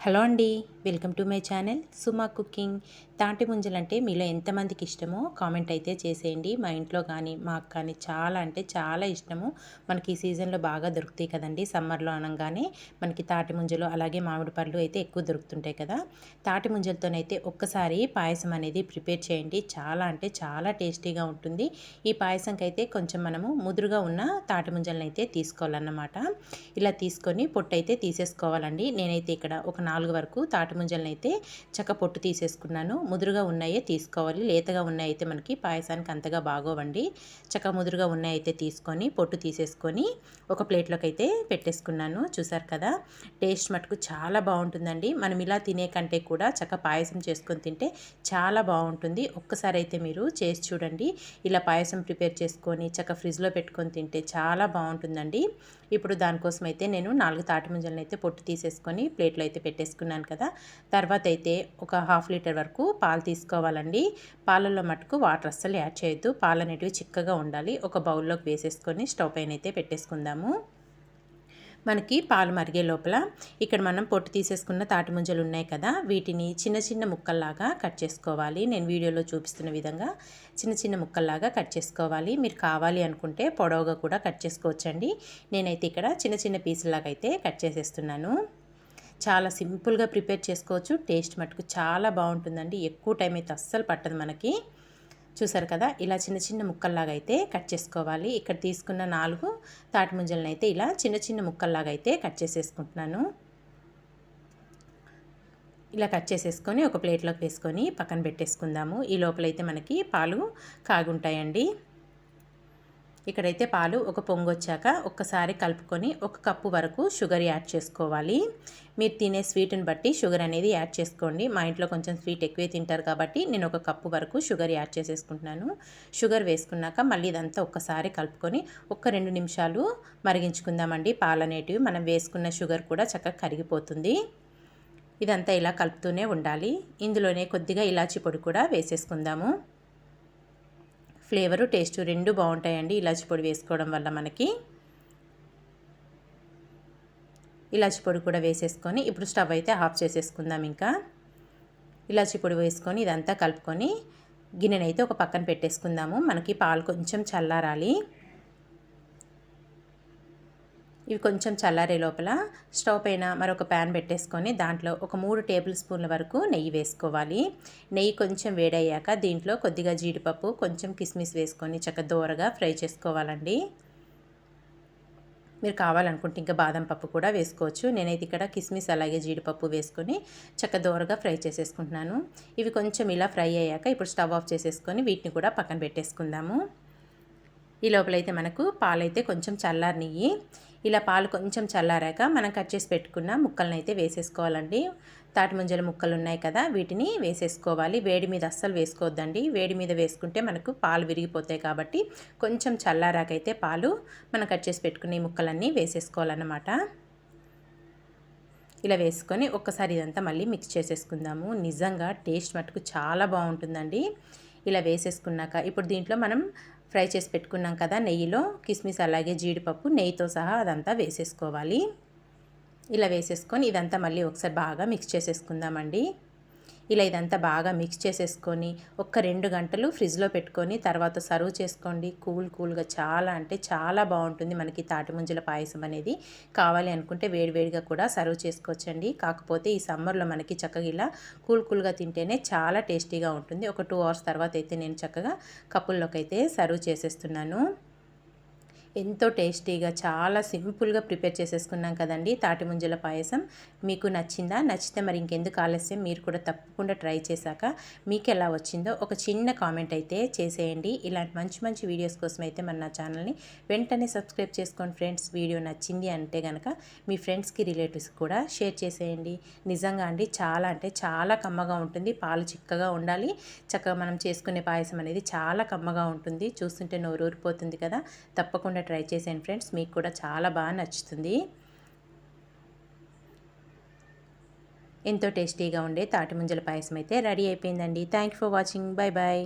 Hello అండి, welcome to my channel Suma cooking. తాటి ముంజలంటే మీలో ఎంతమందికి ఇష్టమో కామెంట్ అయితే చేసేయండి. మా ఇంట్లో కానీ మాకు కానీ చాలా అంటే చాలా ఇష్టము. మనకి ఈ సీజన్లో బాగా దొరుకుతాయి కదండి. సమ్మర్లో అనగానే మనకి తాటి ముంజలు అలాగే మామిడి పళ్ళు అయితే ఎక్కువ దొరుకుతుంటాయి కదా. తాటి ముంజలతోనైతే ఒక్కసారి పాయసం అనేది ప్రిపేర్ చేయండి. చాలా అంటే చాలా టేస్టీగా ఉంటుంది. ఈ పాయసంకి అయితే కొంచెం మనము ముదురుగా ఉన్న తాటి ముంజలను అయితే తీసుకోవాలన్నమాట. ఇలా తీసుకొని పొట్టు అయితే తీసేసుకోవాలండి. నేనైతే ఇక్కడ ఒక 4 వరకు తాటి ముంజలను అయితే పొట్టు తీసేసుకున్నాను. ముదురుగా ఉన్నాయే తీసుకోవాలి. లేతగా ఉన్నాయైతే మనకి పాయసానికి అంతగా బాగోవండి. ముదురుగా ఉన్నాయైతే తీసుకొని పొట్టు తీసేసుకొని ఒక ప్లేట్లోకి అయితే పెట్టేసుకున్నాను. చూసారు కదా, టేస్ట్ మటుకు చాలా బాగుంటుందండి. మనం ఇలా తినే కంటే కూడా పాయసం చేసుకొని తింటే చాలా బాగుంటుంది. ఒక్కసారి అయితే మీరు చేసి చూడండి. ఇలా పాయసం ప్రిపేర్ చేసుకొని ఫ్రిడ్జ్లో పెట్టుకొని తింటే చాలా బాగుంటుందండి. ఇప్పుడు దానికోసం అయితే నేను 4 తాటి ముంజలను అయితే పొట్టు తీసేసుకొని ప్లేట్లో అయితే పెట్టేసుకున్నాను కదా. తర్వాత అయితే ఒక హాఫ్ లీటర్ వరకు పాలు తీసుకోవాలండి. పాలల్లో మటుకు వాటర్ అస్సలు యాడ్ చేయొద్దు. పాలు అనేటివి చిక్కగా ఉండాలి. ఒక బౌల్లోకి వేసేసుకొని స్టవ్ పైన అయితే పెట్టేసుకుందాము. మనకి పాలు మరిగే లోపల ఇక్కడ మనం పొట్టు తీసేసుకున్న తాటి ముంజలు ఉన్నాయి కదా, వీటిని చిన్న చిన్న ముక్కల్లాగా కట్ చేసుకోవాలి. నేను వీడియోలో చూపిస్తున్న విధంగా చిన్న చిన్న ముక్కల్లాగా కట్ చేసుకోవాలి. మీరు కావాలి అనుకుంటే పొడవుగా కూడా కట్ చేసుకోవచ్చండి. నేనైతే ఇక్కడ చిన్న చిన్న పీసులాగా అయితే కట్ చేసేస్తున్నాను. చాలా సింపుల్గా ప్రిపేర్ చేసుకోవచ్చు. టేస్ట్ మటుకు చాలా బాగుంటుందండి. ఎక్కువ టైం అయితే అస్సలు పట్టదు మనకి. చూసారు కదా, ఇలా చిన్న చిన్న ముక్కల్లాగా అయితే కట్ చేసుకోవాలి. ఇక్కడ తీసుకున్న 4 తాటి ముంజలను అయితే ఇలా చిన్న చిన్న ముక్కల్లాగా అయితే కట్ చేసేసుకుంటున్నాను. ఇలా కట్ చేసేసుకొని ఒక ప్లేట్లోకి వేసుకొని పక్కన పెట్టేసుకుందాము. ఈ లోపలైతే మనకి పాలు కాగుంటాయండి. ఇక్కడైతే పాలు ఒక పొంగు వచ్చాక ఒక్కసారి కలుపుకొని 1 కప్పు వరకు షుగర్ యాడ్ చేసుకోవాలి. మీరు తినే స్వీట్ని బట్టి షుగర్ అనేది యాడ్ చేసుకోండి. మా ఇంట్లో కొంచెం స్వీట్ ఎక్కువే తింటారు కాబట్టి నేను 1 కప్పు వరకు షుగర్ యాడ్ చేసేసుకుంటున్నాను. షుగర్ వేసుకున్నాక మళ్ళీ ఇదంతా ఒక్కసారి కలుపుకొని 2 నిమిషాలు మరిగించుకుందామండి. పాలు అనేటివి మనం వేసుకున్న షుగర్ కూడా చక్కగా కరిగిపోతుంది. ఇదంతా ఇలా కలుపుతూనే ఉండాలి. ఇందులోనే కొద్దిగా ఇలాచి పొడి కూడా వేసేసుకుందాము. ఫ్లేవరు టేస్ట్ రెండు బాగుంటాయండి ఇలాచి పొడి వేసుకోవడం వల్ల. మనకి ఇలాచి పొడి కూడా వేసేసుకొని ఇప్పుడు స్టవ్ అయితే ఆఫ్ చేసేసుకుందాం. ఇంకా ఇలాచి పొడి వేసుకొని ఇదంతా కలుపుకొని గిన్నెనైతే ఒక పక్కన పెట్టేసుకుందాము. మనకి పాలు కొంచెం చల్లారాలి. ఇవి కొంచెం చల్లారే లోపల స్టవ్ పైన మరొక ప్యాన్ పెట్టేసుకొని దాంట్లో ఒక 3 టేబుల్ స్పూన్ల వరకు నెయ్యి వేసుకోవాలి. నెయ్యి కొంచెం వేడయ్యాక దీంట్లో కొద్దిగా జీడిపప్పు, కొంచెం కిస్మిస్ వేసుకొని దోరగా ఫ్రై చేసుకోవాలండి. మీరు కావాలనుకుంటే ఇంకా బాదం పప్పు కూడా వేసుకోవచ్చు. నేనైతే ఇక్కడ కిస్మిస్ అలాగే జీడిపప్పు వేసుకొని దోరగా ఫ్రై చేసేసుకుంటున్నాను. ఇవి కొంచెం ఇలా ఫ్రై అయ్యాక ఇప్పుడు స్టవ్ ఆఫ్ చేసేసుకొని వీటిని కూడా పక్కన పెట్టేసుకుందాము. ఈ లోపలైతే మనకు పాలైతే కొంచెం చల్లారనియ్యి. ఇలా పాలు కొంచెం చల్లారాక మనం కట్ చేసి పెట్టుకున్న ముక్కలను అయితే వేసేసుకోవాలండి. తాటి ముంజల ముక్కలు ఉన్నాయి కదా, వీటిని వేసేసుకోవాలి. వేడి మీద అస్సలు వేసుకోవద్దండి. వేడి మీద వేసుకుంటే మనకు పాలు విరిగిపోతాయి కాబట్టి కొంచెం చల్లారాకైతే పాలు మనం కట్ చేసి పెట్టుకున్న ఈ ముక్కలన్నీ వేసేసుకోవాలన్నమాట. ఇలా వేసుకొని ఒక్కసారి ఇదంతా మళ్ళీ మిక్స్ చేసేసుకుందాము. నిజంగా టేస్ట్ మటుకు చాలా బాగుంటుందండి. ఇలా వేసేసుకున్నాక ఇప్పుడు దీంట్లో మనం ఫ్రై చేసి పెట్టుకున్నాం కదా నెయ్యిలో, కిస్మిస్ అలాగే జీడిపప్పు నెయ్యితో సహా అదంతా వేసేసుకోవాలి. ఇలా వేసేసుకొని ఇదంతా మళ్ళీ ఒకసారి బాగా మిక్స్ చేసేసుకుందామండి. ఇలా ఇదంతా బాగా మిక్స్ చేసేసుకొని 2 గంటలు ఫ్రిడ్జ్లో పెట్టుకొని తర్వాత సర్వ్ చేసుకోండి. కూల్గా చాలా అంటే చాలా బాగుంటుంది మనకి తాటి ముంజల పాయసం అనేది. కావాలి అనుకుంటే వేడివేడిగా కూడా సర్వ్ చేసుకోవచ్చండి. కాకపోతే ఈ సమ్మర్లో మనకి చక్కగా ఇలా కూల్గా తింటేనే చాలా టేస్టీగా ఉంటుంది. ఒక 2 అవర్స్ తర్వాత అయితే నేను చక్కగా కప్పుల్లోకి అయితే సర్వ్ చేసేస్తున్నాను. ఎంతో టేస్టీగా చాలా సింపుల్గా ప్రిపేర్ చేసేసుకున్నాం కదండి తాటి ముంజల పాయసం. మీకు నచ్చిందా? నచ్చితే మరి ఇంకెందుకు ఆలస్యం, మీరు కూడా తప్పకుండా ట్రై చేశాక మీకు ఎలా వచ్చిందో ఒక చిన్న కామెంట్ అయితే చేసేయండి. ఇలాంటి మంచి మంచి వీడియోస్ కోసం అయితే మన నా ఛానల్ని వెంటనే సబ్స్క్రైబ్ చేసుకోండి ఫ్రెండ్స్. వీడియో నచ్చింది అంటే కనుక మీ ఫ్రెండ్స్కి రిలేటివ్స్ కూడా షేర్ చేసేయండి. నిజంగా అండి చాలా అంటే చాలా కమ్మగా ఉంటుంది. పాలు చిక్కగా ఉండాలి. చక్కగా మనం చేసుకునే పాయసం అనేది చాలా కమ్మగా ఉంటుంది. చూస్తుంటే నోరు ఊరిపోతుంది కదా. తప్పకుండా ట్రై చేసేయండి ఫ్రెండ్స్. మీకు కూడా చాలా బాగా నచ్చుతుంది. ఎంతో టేస్టీగా ఉండే తాటి ముంజల పాయసం అయితే రెడీ అయిపోయిందండి. Thank you for watching. Bye bye.